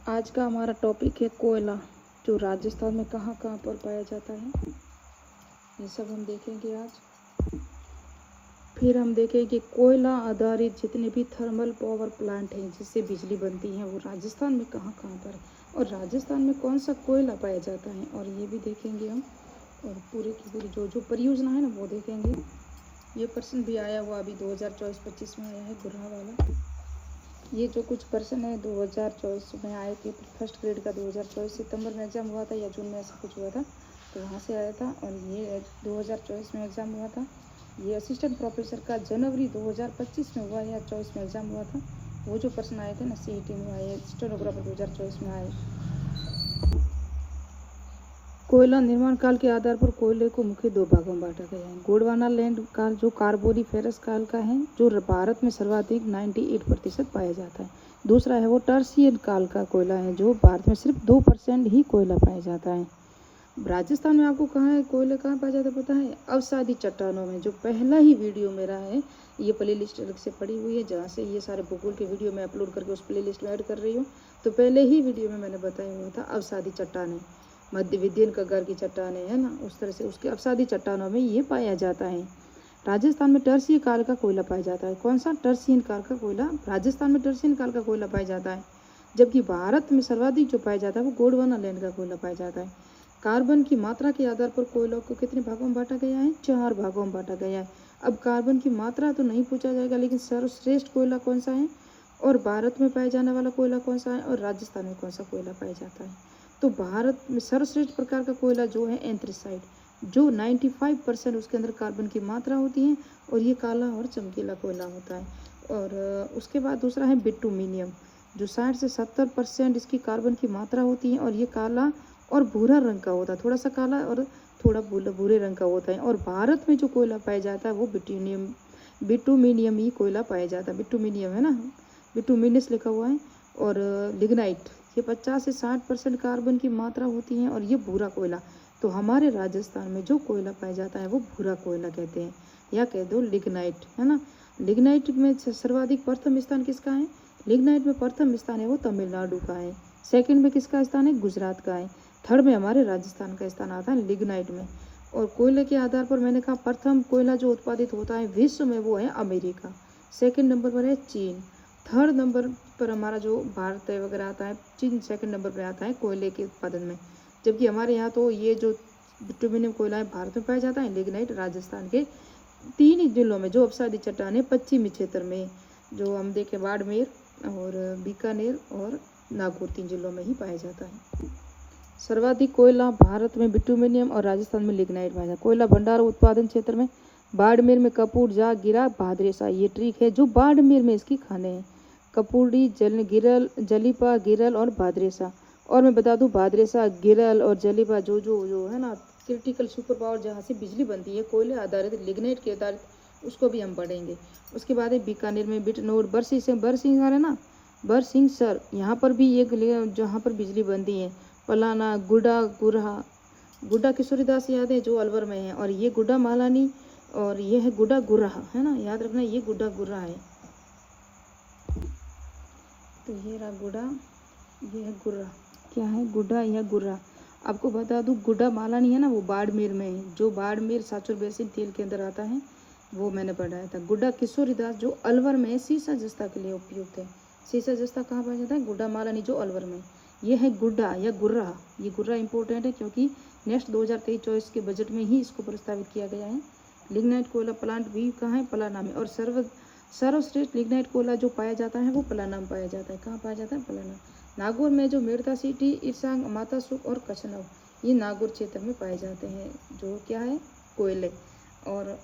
आज का हमारा टॉपिक है कोयला, जो राजस्थान में कहाँ कहाँ पर पाया जाता है, ये सब हम देखेंगे आज। फिर हम देखेंगे कि कोयला आधारित जितने भी थर्मल पावर प्लांट हैं जिससे बिजली बनती है वो राजस्थान में कहाँ कहाँ पर है, और राजस्थान में कौन सा कोयला पाया जाता है, और ये भी देखेंगे हम। और पूरे की पूरी जो जो परियोजना है ना वो देखेंगे। ये प्रश्न भी आया हुआ अभी 2024-25 में आया है, गुर्रा वाला। ये जो कुछ प्रश्न है 2024 में आए थे, फर्स्ट ग्रेड का 2024 सितंबर में एग्ज़ाम हुआ था या जून में, ऐसा कुछ हुआ था, तो वहाँ से आया था। और ये 2024 में एग्ज़ाम हुआ था। ये असिस्टेंट प्रोफेसर का जनवरी 2025 में हुआ या 24 में एग्ज़ाम हुआ था। वो जो प्रश्न आए थे ना CET में आए, स्टेनोग्राफर 2024 में आए। कोयला निर्माण काल के आधार पर कोयले को मुख्य दो भागों में बांटा गया है। गोंडवाना लैंड काल जो कार्बोनिफेरस काल का है, जो भारत में सर्वाधिक 98% पाया जाता है। दूसरा है वो टर्शियन काल का कोयला है, जो भारत में सिर्फ 2% ही कोयला पाया जाता है। राजस्थान में आपको कहाँ है कोयले कहाँ पाया जाता है पता है? अवसादी चट्टानों में। जो पहला ही वीडियो मेरा है, ये प्ले लिस्ट अलग से पड़ी हुई है जहाँ से ये सारे भूगोल के वीडियो मैं अपलोड करके उस प्ले लिस्ट में ऐड कर रही हूँ। तो पहले ही वीडियो में मैंने बताया हुआ था अवसादी चट्टानें, मध्य विद्यन कगार की चट्टानें है ना, उस तरह से उसके अवसादी चट्टानों में ये पाया जाता है। राजस्थान में टर्शियन काल का कोयला पाया जाता है। कौन सा? टर्शियन काल का कोयला राजस्थान में टर्शियन काल का कोयला पाया जाता है। जबकि भारत में सर्वाधिक जो पाया जाता है वो गोंडवाना लैंड का कोयला पाया जाता है। कार्बन की मात्रा के आधार पर कोयलों को कितने भागों में बांटा गया है? 4 भागों में बांटा गया है। अब कार्बन की मात्रा तो नहीं पूछा जाएगा, लेकिन सर्वश्रेष्ठ कोयला कौन सा है, और भारत में पाया जाने वाला कोयला कौन सा है, और राजस्थान में कौन सा कोयला पाया जाता है। तो भारत में सर्वश्रेष्ठ प्रकार का कोयला जो है एंथ्रेसाइट, जो 95% उसके अंदर कार्बन की मात्रा होती है, और ये काला और चमकीला कोयला होता है। और उसके बाद दूसरा है बिटुमिनियम, जो 60 से 70% इसकी कार्बन की मात्रा होती है, और ये काला और भूरा रंग का होता है, थोड़ा सा काला और थोड़ा भूरे रंग का होता है। और भारत में जो कोयला पाया जाता है वो बिटुमिनियम ही कोयला पाया जाता है। बिटुमिनियम है ना, बिटुमिनस लिखा हुआ है। और लिग्नाइट, ये 50 से 60% कार्बन की मात्रा होती है, और ये भूरा कोयला। तो हमारे राजस्थान में जो कोयला पाया जाता है वो भूरा कोयला कहते हैं, या कह दो लिग्नाइट, है ना। लिग्नाइट में सर्वाधिक प्रथम स्थान किसका है? लिग्नाइट में प्रथम स्थान है वो तमिलनाडु का है। सेकंड में किसका स्थान है? गुजरात का है। थर्ड में हमारे राजस्थान का स्थान आता है लिग्नाइट में। और कोयले के आधार पर मैंने कहा प्रथम कोयला जो उत्पादित होता है विश्व में वो है अमेरिका। सेकंड नंबर पर है चीन। थर्ड नंबर पर हमारा जो भारत वगैरह आता है, चीन सेकंड नंबर पर आता है कोयले के उत्पादन में। जबकि हमारे यहाँ तो ये जो बिटुमिनियम कोयला है भारत में पाया जाता है, लिग्नाइट राजस्थान के 3 ही जिलों में, जो अवसादी चट्टानें पश्चिमी क्षेत्र में, जो हम देखें बाड़मेर और बीकानेर और नागौर, 3 जिलों में ही पाया जाता है। सर्वाधिक कोयला भारत में बिटुमिनियम और राजस्थान में लिग्नाइट पाया जाता है। कोयला भंडार उत्पादन क्षेत्र में बाड़मेर में कपूर, जा, गिरा, भादरेसा, ये ट्रिक है जो बाड़मेर में इसकी खाने हैं। कपूरी, गिरल, जलीपा, गिरल और भादरेसा। और मैं बता दूं भादरेसा, गिरल और जलीपा जो जो जो है ना क्रिटिकल सुपर पावर जहाँ से बिजली बनती है कोयले आधारित, लिग्नाइट के आधारित, उसको भी हम पढ़ेंगे। उसके बाद है बीकानेर में बिटनौर, बरसिंहसर है ना, बरसिंहसर, यहाँ पर भी एक जहाँ पर बिजली बनती है। पलाना, गुडा, गुरहा, गुड्डा किशोरीदास याद है जो अलवर में है, और ये गुड्डा मालानी, और ये है गुड्डा गुर्राह, है ना, याद रखना ये गुड्डा गुर्राह है। तो ये रहा गुड्डा, ये है गुर्रा, क्या है गुड्डा या गुर्रा। आपको बता दूं गुड्डा मालानी है ना वो बाड़मेर में है, जो बाड़मेर साचुर बेसिन तेल के अंदर आता है, वो मैंने पढ़ाया था। गुड्डा किशोरीदास जो अलवर में सीसा जस्ता के लिए उपयुक्त है। सीसा जस्ता कहाँ पाया जाता है? गुड्डा मालानी जो अलवर में। ये है गुड्डा या गुर्रा, ये गुर्रा इंपॉर्टेंट है क्योंकि नेक्स्ट 2023-24 के बजट में ही इसको प्रस्तावित किया गया है। लिग्नाइट कोयला प्लांट भी कहाँ है? पलाना में। और सर्वश्रेष्ठ लिग्नाइट कोयला जो पाया जाता है वो पलाना में पाया जाता है। कहाँ पाया जाता है? पलाना। नागौर में जो मेड़ता सिटी, इरसांग, मातासुक और कचनव, ये नागौर क्षेत्र में पाए जाते हैं, जो क्या है? कोयले। और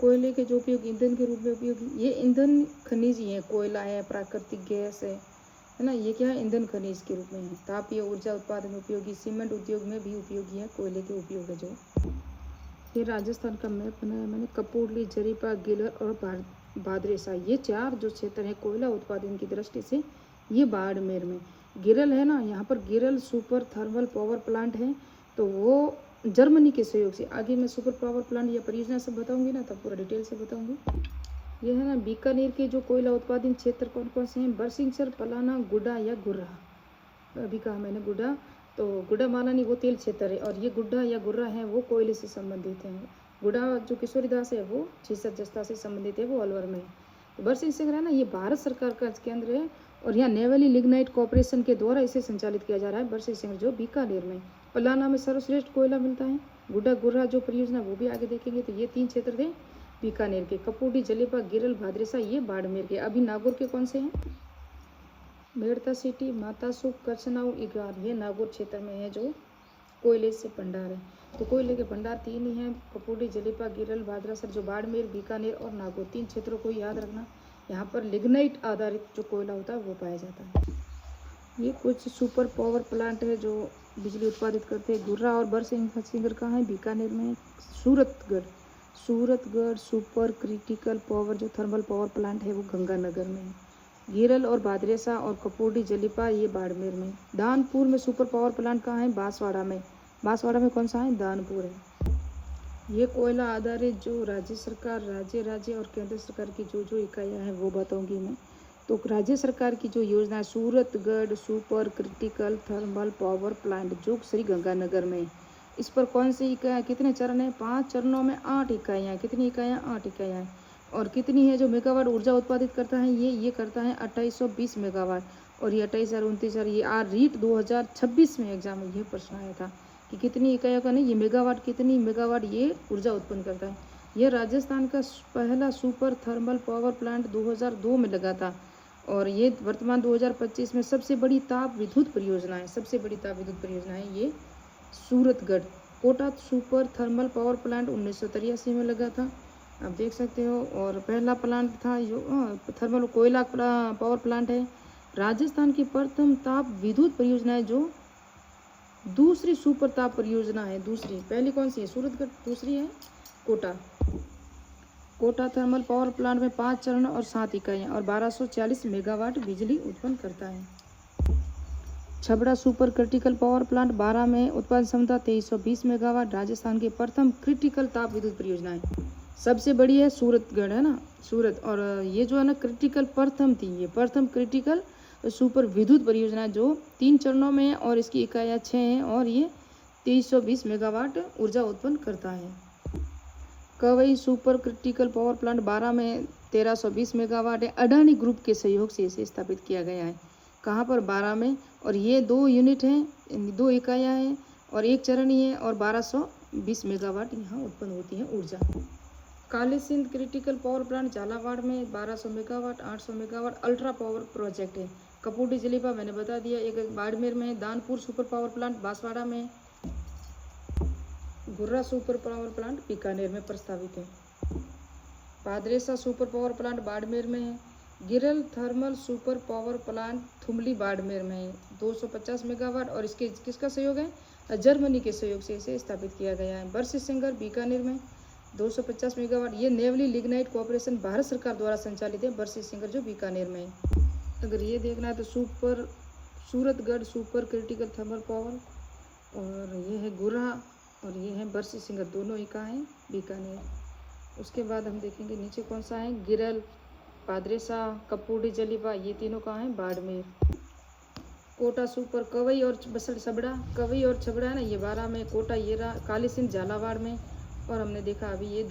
कोयले के जो उपयोग ईंधन के रूप में उपयोग, ये ईंधन खनिज ही है, कोयला है, प्राकृतिक गैस है ना, ये क्या है? ईंधन खनिज के रूप में है। तापीय ऊर्जा उत्पादन में उपयोगी, सीमेंट उद्योग में भी उपयोगी है, कोयले के उपयोग है जो। ये राजस्थान का मैप बनाया मैंने। कपूरली, जरीपा, गिलर और भादरेसा, ये 4 जो क्षेत्र है कोयला उत्पादन की दृष्टि से, ये बाड़मेर में। गिरल है ना, यहाँ पर गिरल सुपर थर्मल पावर प्लांट है, तो वो जर्मनी के सहयोग से, आगे मैं सुपर पावर प्लांट या परियोजना सब बताऊंगी ना, तब पूरा डिटेल से बताऊंगी। ये है ना बीकानेर के जो कोयला उत्पादन क्षेत्र कौन कौन से हैं? बरसिंहसर, पलाना, गुड्डा या गुर्राह। अभी कहा मैंने गुड्डा, तो गुड्डा मालानी वो तेल क्षेत्र है, और ये गुड्डा या गुर्रा है वो कोयले से संबंधित है। गुड्डा जो किशोरीदास है वो छीसत जस्ता से संबंधित है, वो अलवर में है। तो बरसिंह सिंगर है ना, ये भारत सरकार का केंद्र है, और यहाँ नेवली लिग्नाइट कॉर्पोरेशन के द्वारा इसे संचालित किया जा रहा है। बरसिंह सिंगर जो बीकानेर में। पलाना में सर्वश्रेष्ठ कोयला मिलता है। गुड्डा गुर्रा जो परियोजना वो भी आगे देखेंगे। तो ये 3 क्षेत्र थे बीकानेर के। कपूडी, जलेपा, गिरल, भाद्रेसा ये बाड़मेर के। अभी नागौर के कौन से हैं? मेड़ता सिटी, मातासुक, करछनाऊ, इगार, ये नागौर क्षेत्र में है जो कोयले से भंडार है। तो कोयले के भंडार 3 ही हैं, कपूडी, जलेपा, गिरल, भाद्रासर, जो बाड़मेर, बीकानेर और नागौर। 3 क्षेत्रों को याद रखना। यहाँ पर लिग्नाइट आधारित जो कोयला होता है वो पाया जाता है। ये कुछ सुपर पावर प्लांट है जो बिजली उत्पादित करते हैं। गुर्रा और बरसिंह सिंगर कहाँ है? बीकानेर में। सूरतगढ़ सुपर क्रिटिकल पावर जो थर्मल पावर प्लांट है वो गंगानगर में है। गिरल और भाद्रेसा और कपूडी, जलिपा ये बाड़मेर में। दानपुर में सुपर पावर प्लांट कहाँ है? बांसवाड़ा में। बांसवाड़ा में कौन सा है? दानपुर है। ये कोयला आधारित जो राज्य सरकार, राज्य और केंद्र सरकार की जो इकाइयाँ हैं वो बताऊंगी मैं। तो राज्य सरकार की जो योजना है Suratgarh super critical thermal power plant जो श्री गंगानगर में। इस पर कौन सी इकाइयाँ, कितने चरण है? 5 चरणों में 8 इकाइयाँ। कितनी इकाइयाँ? 8 इकाइयाँ। और कितनी है जो मेगावाट ऊर्जा उत्पादित करता है? ये करता है 2820 मेगावाट। और ये 28,000 29,000 ये रीट 2026 में एग्जाम में ये प्रश्न आया था कि कितनी इकाइयों का नहीं, ये मेगावाट, कितनी मेगावाट ये ऊर्जा उत्पन्न करता है। यह राजस्थान का पहला सुपर थर्मल पावर प्लांट 2002 में लगा था, और ये वर्तमान 2025 में सबसे बड़ी ताप विद्युत परियोजना है। सबसे बड़ी ताप विद्युत परियोजना है ये Suratgarh. Kota super thermal power plant 1983 में लगा था, आप देख सकते हो। और पहला प्लांट था जो थर्मल कोयला पावर प्लांट है। राजस्थान की प्रथम ताप विद्युत परियोजना है जो दूसरी सुपर ताप परियोजना है। दूसरी, पहली कौन सी है? सूरतगढ़, दूसरी है Kota. Kota thermal power plant में 5 चरण और 7 इकाइयाँ और 1240 मेगावाट बिजली उत्पन्न करता है। Chhabra super critical power plant 12 में उत्पादन क्षमता 2320 मेगावाट। राजस्थान की प्रथम क्रिटिकल ताप विद्युत परियोजना है। सबसे बड़ी है सूरतगढ़, है ना, सूरत। और ये जो है ना क्रिटिकल प्रथम थी, ये प्रथम क्रिटिकल सुपर विद्युत परियोजना जो 3 चरणों में है, और इसकी इकाइयाँ 6 हैं, और ये 2320 मेगावाट ऊर्जा उत्पन्न करता है। कवई सुपर क्रिटिकल पावर प्लांट 12 में 1320 मेगावाट है। अडानी ग्रुप के सहयोग से इसे स्थापित किया गया है। कहाँ पर? 12 में। और ये 2 यूनिट हैं, 2 इकाइयाँ हैं, और 1 चरण ही है, और 1220 मेगावाट यहाँ उत्पन्न होती है ऊर्जा। Kali Sindh critical power plant Jhalawar में 1200 megawatt 800 megawatt ultra power project है। कपूडी, जलेपा मैंने बता दिया, एक बाड़मेर में है। Danpur super power plant Banswara में। गुर्रा सुपर पावर प्लांट बीकानेर में प्रस्तावित है। भाद्रेसा सुपर पावर प्लांट बाड़मेर में है। गिरल thermal super power plant Thumli Barmer में है, 250 मेगावाट, और इसके किसका सहयोग है? जर्मनी के सहयोग से इसे स्थापित किया गया है। बरसिंह सिंगर बीकानेर में 250 मेगावाट। ये नेवली लिग्नाइट कॉर्पोरेशन भारत सरकार द्वारा संचालित है। बरसिंह सिंगर जो बीकानेर में है। अगर ये देखना है तो Suratgarh super critical thermal power, और ये है गुर्रा, और ये है बरसिंह सिंगर, दोनों ही कहाँ हैं? बीकानेर। उसके बाद हम देखेंगे नीचे कौन सा है? गिरल, भाद्रेसा, कपूडी, जलिपा, ये तीनों कहाँ हैं? बाड़मेर। कोटा सुपर कवई और छबड़ा, कवई और छबड़ा है ना, ये 12 में। कोटा ये रहा। काली सिंध झालावाड़ में, और हमने देखा अभी ये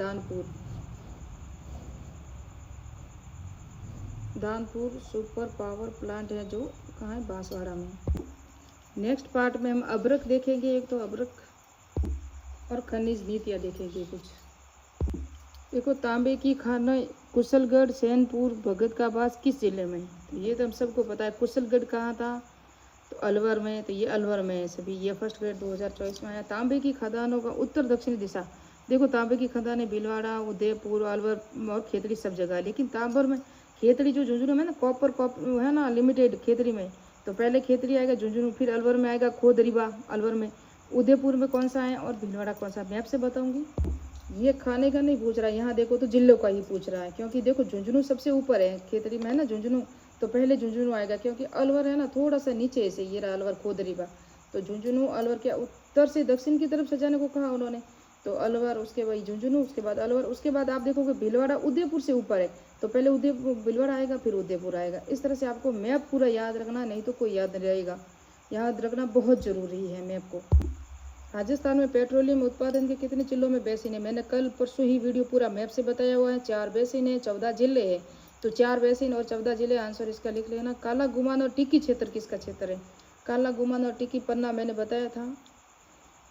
दानपुर सुपर पावर प्लांट है जो कहाँ है? बांसवाड़ा में। नेक्स्ट पार्ट में हम अभ्रक देखेंगे। एक तो अभ्रक और खनिज नीतियाँ देखेंगे कुछ। देखो, तांबे की खान कुशलगढ़, सैनपुर, भगत का बास किस जिले में? तो ये तो हम सबको पता है। कुशलगढ़ कहाँ था? तो अलवर में। तो ये अलवर में है सभी। ये फर्स्ट ग्रेड 2024 में आया। तांबे की खदानों का उत्तर दक्षिणी दिशा। देखो, तांबे की खदानें भीलवाड़ा, उदयपुर, अलवर और खेतड़ी सब जगह है। लेकिन तांबर में खेतड़ी जो झुंझुनू में ना, कॉपर है ना लिमिटेड खेतड़ी में, तो पहले खेतड़ी आएगा झुंझुनू, फिर अलवर में आएगा खोदरीबा, अलवर में। उदयपुर में कौन सा है, और भीलवाड़ा कौन सा? मैप से बताऊंगी। ये खाने का नहीं पूछ रहा है, यहाँ देखो तो जिलों का ही पूछ रहा है, क्योंकि देखो झुंझुनू सबसे ऊपर है खेतड़ी में, है ना झुंझुनू, तो पहले झुंझुनू आएगा, क्योंकि अलवर है ना थोड़ा सा नीचे से, ये रहा अलवर खोदरीबा। तो झुंझुनू अलवर के उत्तर से दक्षिण की तरफ सजाने को कहा उन्होंने, तो अलवर, उसके बाद झुंझुनू, उसके बाद अलवर, उसके बाद आप देखोगे भीलवाड़ा उदयपुर से ऊपर है, तो पहले भीलवाड़ा आएगा, फिर उदयपुर आएगा। इस तरह से आपको मैप पूरा याद रखना, नहीं तो कोई याद नहीं रहेगा। याद रखना बहुत ज़रूरी है मैप को। राजस्थान में पेट्रोलियम उत्पादन के कितने जिलों में बेसिन है? मैंने कल परसों ही वीडियो पूरा मैप से बताया हुआ है। 4 बेसिन है, 14 जिले है। तो 4 बेसिन और 14 जिले, आंसर इसका लिख लेना। काला गुमान और टिक्की क्षेत्र किसका क्षेत्र है? काला गुमान और टिक्की पन्ना मैंने बताया था,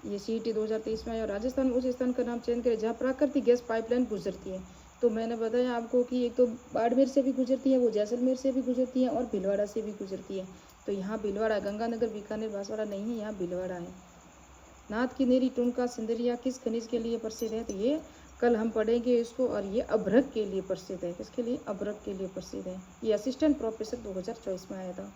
ये CET 2023 में आया। और राजस्थान में उस स्थान का नाम चयन करें जहाँ प्राकृतिक गैस पाइपलाइन गुजरती है। तो मैंने बताया आपको कि एक तो बाड़मेर से भी गुजरती है, वो जैसलमेर से भी गुजरती है और भीलवाड़ा से भी गुजरती है। तो यहाँ भीलवाड़ा, गंगानगर बीकानेर बांसवाड़ा नहीं है, यहाँ भीलवाड़ा है। नाथ की नेरी टुनका सिंदरिया किस खनिज के लिए प्रसिद्ध है? तो ये कल हम पढ़ेंगे इसको। और ये अभ्रक के लिए प्रसिद्ध है। किसके लिए? अभ्रक के लिए प्रसिद्ध है। ये असिस्टेंट प्रोफेसर 2024 में आया था।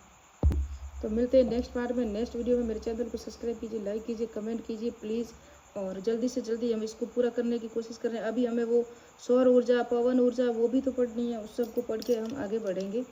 तो मिलते हैं नेक्स्ट पार्ट में, नेक्स्ट वीडियो में। मेरे चैनल को सब्सक्राइब कीजिए, लाइक कीजिए, कमेंट कीजिए प्लीज़। और जल्दी से जल्दी हम इसको पूरा करने की कोशिश कर रहे हैं। अभी हमें वो सौर ऊर्जा, पवन ऊर्जा वो भी तो पढ़नी है, उस सब को पढ़ के हम आगे बढ़ेंगे।